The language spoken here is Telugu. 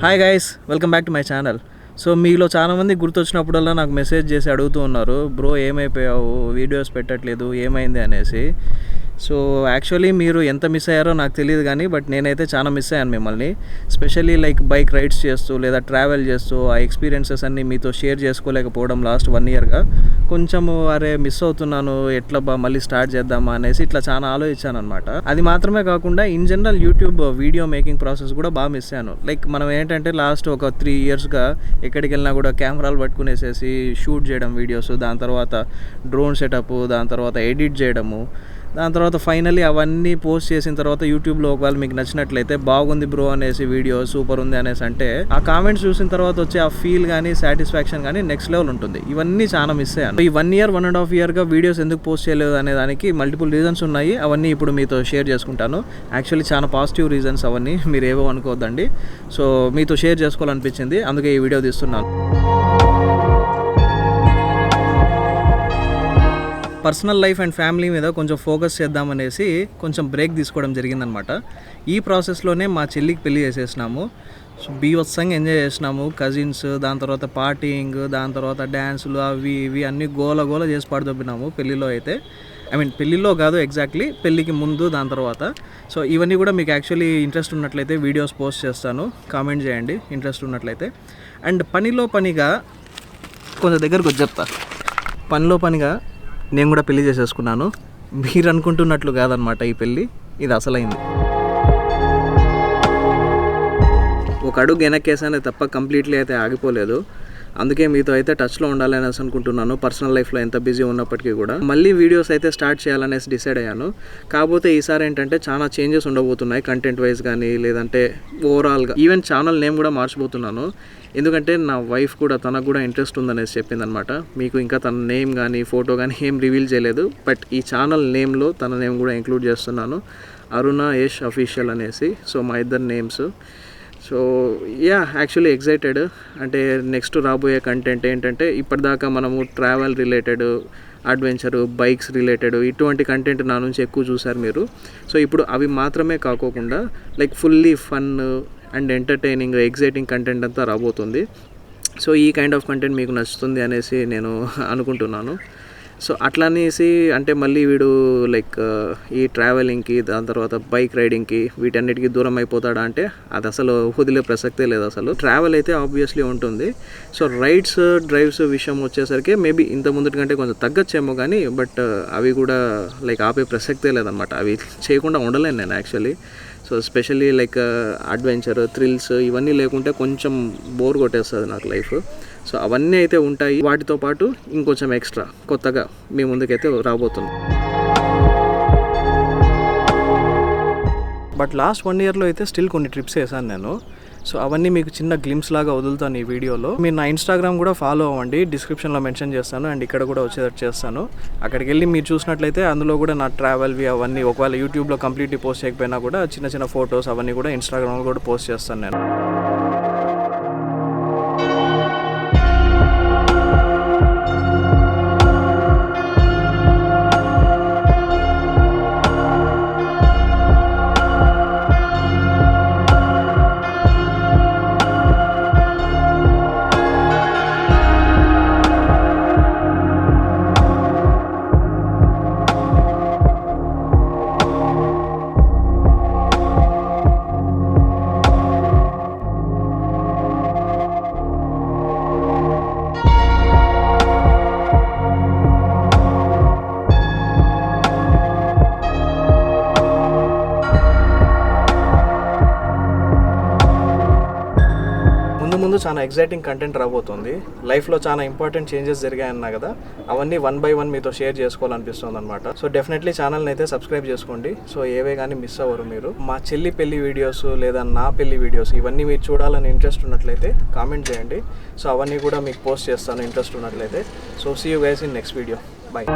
Hi guys, welcome back to my channel. So మీలో చాలామంది గుర్తొచ్చినప్పుడల్లా నాకు మెసేజ్ చేసి అడుగుతూ ఉన్నారు, బ్రో ఏమైపోయావు, వీడియోస్ పెట్టట్లేదు, ఏమైంది అనేసి. సో యాక్చువల్లీ మీరు ఎంత మిస్ అయ్యారో నాకు తెలియదు కానీ బట్ నేనైతే చాలా మిస్ అయ్యాను మిమ్మల్ని. స్పెషల్లీ లైక్ బైక్ రైడ్స్ చేస్తూ లేదా ట్రావెల్ చేస్తూ ఆ ఎక్స్పీరియన్సెస్ అన్నీ మీతో షేర్ చేసుకోలేకపోవడం లాస్ట్ 1 yearగా కొంచెము అరే మిస్ అవుతున్నాను, ఎట్లా మళ్ళీ స్టార్ట్ చేద్దామా అనేసి ఇట్లా చాలా ఆలోచించాను అనమాట. అది మాత్రమే కాకుండా in general YouTube video making process కూడా బాగా మిస్ అయ్యాను. లైక్ మనం ఏంటంటే లాస్ట్ ఒక 3 yearsగా ఎక్కడికి వెళ్ళినా కూడా కెమెరాలు పట్టుకునేసేసి షూట్ చేయడం వీడియోస్, దాని తర్వాత డ్రోన్ సెటప్, దాని తర్వాత ఎడిట్ చేయడము, దాని తర్వాత ఫైనల్లీ అవన్నీ పోస్ట్ చేసిన తర్వాత యూట్యూబ్లో ఒకవేళ మీకు నచ్చినట్లయితే బాగుంది బ్రో అనేసి వీడియో సూపర్ ఉంది అనేసి అంటే ఆ కామెంట్స్ చూసిన తర్వాత వచ్చే ఆ ఫీల్ కానీ సాటిస్ఫాక్షన్ కానీ నెక్స్ట్ లెవెల్ ఉంటుంది. ఇవన్నీ చాలా మిస్ అయ్యాను. ఈ 1 year 1.5 yearగా వీడియోస్ ఎందుకు పోస్ట్ చేయలేదు అనే దానికి మల్టిపుల్ రీజన్స్ ఉన్నాయి. అవన్నీ ఇప్పుడు మీతో షేర్ చేసుకుంటాను. యాక్చువల్లీ చాలా పాజిటివ్ రీజన్స్ అవన్నీ, మీరు ఏవో అనుకోవద్దండి. సో మీతో షేర్ చేసుకోవాలనిపించింది, అందుకే ఈ వీడియో తీస్తున్నాను. పర్సనల్ లైఫ్ అండ్ ఫ్యామిలీ మీద కొంచెం ఫోకస్ చేద్దామనేసి కొంచెం బ్రేక్ తీసుకోవడం జరిగిందనమాట. ఈ ప్రాసెస్లోనే మా చెల్లికి పెళ్లి చేసేసినాము. సో బీవత్సంగా ఎంజాయ్ చేసినాము, కజిన్స్, దాని తర్వాత పార్టీయింగ్, దాని తర్వాత డ్యాన్సులు అవి ఇవి అన్నీ గోల చేసి పడదొబ్బినాము పెళ్ళిలో అయితే. పెళ్ళిలో కాదు, ఎగ్జాక్ట్లీ పెళ్ళికి ముందు దాని తర్వాత. సో ఇవన్నీ కూడా మీకు యాక్చువల్లీ ఇంట్రెస్ట్ ఉన్నట్లయితే వీడియోస్ పోస్ట్ చేస్తాను, కామెంట్ చేయండి ఇంట్రెస్ట్ ఉన్నట్లయితే. అండ్ పనిగా కొంచెం దగ్గరకు వచ్చి చెప్తా, పనిగా నేను కూడా పెళ్లి చేసేసుకున్నాను. మీరు అనుకుంటున్నట్లు కాదనమాట ఈ పెళ్ళి, ఇది అసలైంది. ఒక అడుగు వెనక్కేసానే తప్ప కంప్లీట్లీ అయితే ఆగిపోలేదు. అందుకే మీతో అయితే టచ్లో ఉండాలనేసి అనుకుంటున్నాను. పర్సనల్ లైఫ్లో ఎంత బిజీ ఉన్నప్పటికీ కూడా మళ్ళీ వీడియోస్ అయితే స్టార్ట్ చేయాలనేసి డిసైడ్ అయ్యాను. కాకపోతే ఈసారి ఏంటంటే చాలా చేంజెస్ ఉండబోతున్నాయి, కంటెంట్ వైజ్ కానీ లేదంటే ఓవరాల్గా. ఈవెన్ ఛానల్ నేమ్ కూడా మార్చిపోతున్నాను. ఎందుకంటే నా వైఫ్ కూడా, తనకు కూడా ఇంట్రెస్ట్ ఉందనేసి చెప్పిందనమాట. మీకు ఇంకా తన నేమ్ కానీ ఫోటో కానీ ఏం రివీల్ చేయలేదు, బట్ ఈ ఛానల్ నేమ్లో తన నేమ్ కూడా ఇంక్లూడ్ చేస్తున్నాను, అరుణ యష్ అఫీషియల్ అనేసి. సో మా ఇద్దరు నేమ్స్. So actually excited. అంటే నెక్స్ట్ రాబోయే కంటెంట్ ఏంటంటే, ఇప్పటిదాకా మనము travel related, adventure, bikes related ఇటువంటి కంటెంట్ నా నుంచి ఎక్కువ చూసారు మీరు. సో ఇప్పుడు అవి మాత్రమే కాకోకుండా like fully fun and entertaining exciting content అంతా రాబోతుంది. సో ఈ కైండ్ ఆఫ్ కంటెంట్ మీకు నచ్చుతుంది అనేసి నేను అనుకుంటున్నాను. సో అట్లా అనేసి అంటే మళ్ళీ వీడు లైక్ ఈ ట్రావెలింగ్కి, దాని తర్వాత బైక్ రైడింగ్కి, వీటన్నిటికీ దూరం అయిపోతాడా అంటే అది అసలు వదిలే ప్రసక్తే లేదు అసలు. ట్రావెల్ అయితే ఆబ్వియస్లీ ఉంటుంది. సో రైడ్స్, డ్రైవ్స్ విషయం వచ్చేసరికి మేబీ ఇంత ముందు కంటే కొంచెం తగ్గచ్చేమో కానీ బట్ అవి కూడా లైక్ ఆపే ప్రసక్తే లేదనమాట. అవి చేయకుండా ఉండలేను నేను actually. So specially like adventure, thrills ఇవన్నీ లేకుంటే కొంచెం బోర్ కొట్టేస్తుంది నాకు లైఫ్. సో అవన్నీ అయితే ఉంటాయి. వాటితో పాటు ఇంకొంచెం ఎక్స్ట్రా కొత్తగా మీ ముందుకైతే రాబోతుంది. బట్ లాస్ట్ 1 yearలో అయితే స్టిల్ కొన్ని ట్రిప్స్ వేసాను నేను. సో అవన్నీ మీకు చిన్న గ్లిమ్స్ లాగా వదులుతాను ఈ వీడియోలో. మీరు నా ఇన్స్టాగ్రామ్ కూడా ఫాలో అవ్వండి, డిస్క్రిప్షన్లో మెన్షన్ చేస్తాను అండ్ ఇక్కడ కూడా వచ్చేటట్టు చేస్తాను. అక్కడికి వెళ్ళి మీరు చూసినట్లయితే అందులో కూడా నా ట్రావెల్వి అవన్నీ, ఒకవేళ యూట్యూబ్లో కంప్లీట్లీ పోస్ట్ చేయకపోయినా కూడా చిన్న ఫొటోస్ అవన్నీ కూడా ఇన్స్టాగ్రామ్లో కూడా పోస్ట్ చేస్తాను నేను. ముందు చాలా ఎగ్జైటింగ్ కంటెంట్ రాబోతుంది. లైఫ్లో చాలా ఇంపార్టెంట్ చేంజెస్ జరిగాయన్నా కదా, అవన్నీ 1 by 1 మీతో షేర్ చేసుకోవాలనిపిస్తుంది అనమాట. సో డెఫినెట్లీ ఛానల్ని అయితే సబ్స్క్రైబ్ చేసుకోండి. సో ఏవే కానీ మిస్ అవ్వరు మీరు. మా చెల్లి పెళ్లి వీడియోస్ లేదా నా పెళ్లి వీడియోస్ ఇవన్నీ మీరు చూడాలని ఇంట్రెస్ట్ ఉన్నట్లయితే కామెంట్ చేయండి. సో అవన్నీ కూడా మీకు పోస్ట్ చేస్తాను ఇంట్రెస్ట్ ఉన్నట్లయితే. So see you guys in next video. Bye.